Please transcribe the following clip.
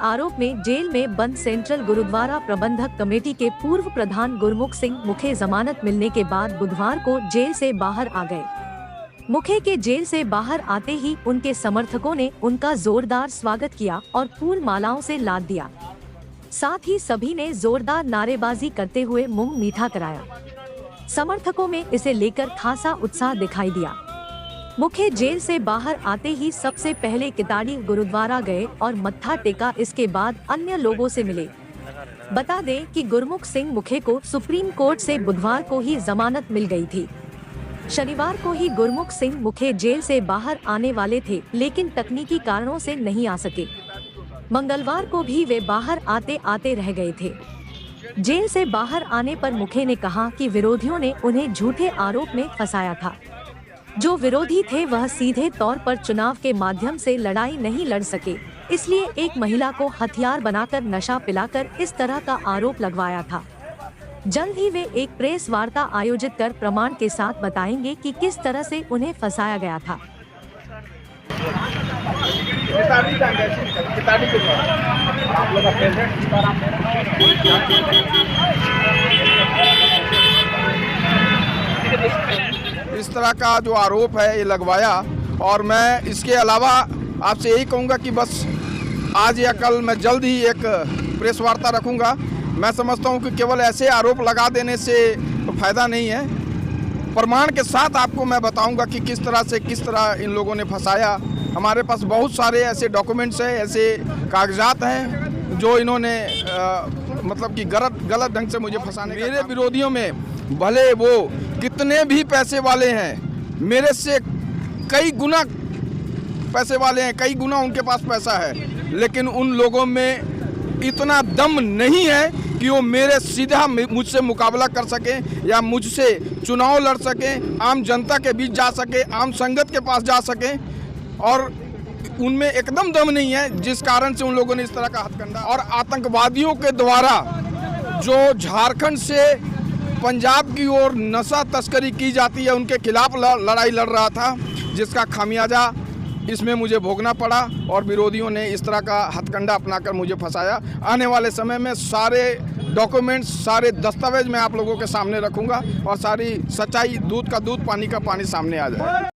आरोप में जेल में बंद सेंट्रल गुरुद्वारा प्रबंधक कमेटी के पूर्व प्रधान गुरमुख सिंह मुखे जमानत मिलने के बाद बुधवार को जेल से बाहर आ गए। मुखे के जेल से बाहर आते ही उनके समर्थकों ने उनका जोरदार स्वागत किया और फूल मालाओं से लाद दिया। साथ ही सभी ने जोरदार नारेबाजी करते हुए मुंह मीठा कराया। समर्थकों में इसे लेकर खासा उत्साह दिखाई दिया। मुखे जेल से बाहर आते ही सबसे पहले किताड़ी गुरुद्वारा गए और मत्था टेका। इसके बाद अन्य लोगों से मिले। बता दें कि गुरमुख सिंह मुखे को सुप्रीम कोर्ट से बुधवार को ही जमानत मिल गई थी। शनिवार को ही गुरमुख सिंह मुखे जेल से बाहर आने वाले थे, लेकिन तकनीकी कारणों से नहीं आ सके। मंगलवार को भी वे बाहर आते आते रह गए थे। जेल से बाहर आने पर मुखे ने कहा कि विरोधियों ने उन्हें झूठे आरोप में फंसाया था। जो विरोधी थे वह सीधे तौर पर चुनाव के माध्यम से लड़ाई नहीं लड़ सके, इसलिए एक महिला को हथियार बनाकर नशा पिलाकर इस तरह का आरोप लगवाया था। जल्द ही वे एक प्रेस वार्ता आयोजित कर प्रमाण के साथ बताएंगे कि किस तरह से उन्हें फंसाया गया था। इस तरह का जो आरोप है ये लगवाया, और मैं इसके अलावा आपसे यही कहूँगा कि बस आज या कल मैं जल्द ही एक प्रेस वार्ता रखूँगा। मैं समझता हूँ कि केवल ऐसे आरोप लगा देने से तो फायदा नहीं है। प्रमाण के साथ आपको मैं बताऊँगा कि किस तरह इन लोगों ने फंसाया। हमारे पास बहुत सारे ऐसे डॉक्यूमेंट्स हैं, ऐसे कागजात हैं जो इन्होंने मतलब कि गलत ढंग से मुझे फंसाने। मेरे विरोधियों में भले वो कितने भी पैसे वाले हैं, मेरे से कई गुना पैसे वाले हैं, कई गुना उनके पास पैसा है, लेकिन उन लोगों में इतना दम नहीं है कि वो मेरे सीधा मुझसे मुकाबला कर सके या मुझसे चुनाव लड़ सके, आम जनता के बीच जा सके, आम संगत के पास जा सके। और उनमें एकदम दम नहीं है, जिस कारण से उन लोगों ने इस तरह का हथकंडा। और आतंकवादियों के द्वारा जो झारखंड से पंजाब की ओर नशा तस्करी की जाती है, उनके खिलाफ लड़ाई लड़ रहा था, जिसका खामियाजा इसमें मुझे भोगना पड़ा और विरोधियों ने इस तरह का हथकंडा अपनाकर मुझे फंसाया। आने वाले समय में सारे डॉक्यूमेंट्स, सारे दस्तावेज मैं आप लोगों के सामने रखूंगा और सारी सच्चाई, दूध का दूध, पानी का पानी सामने आ जाए।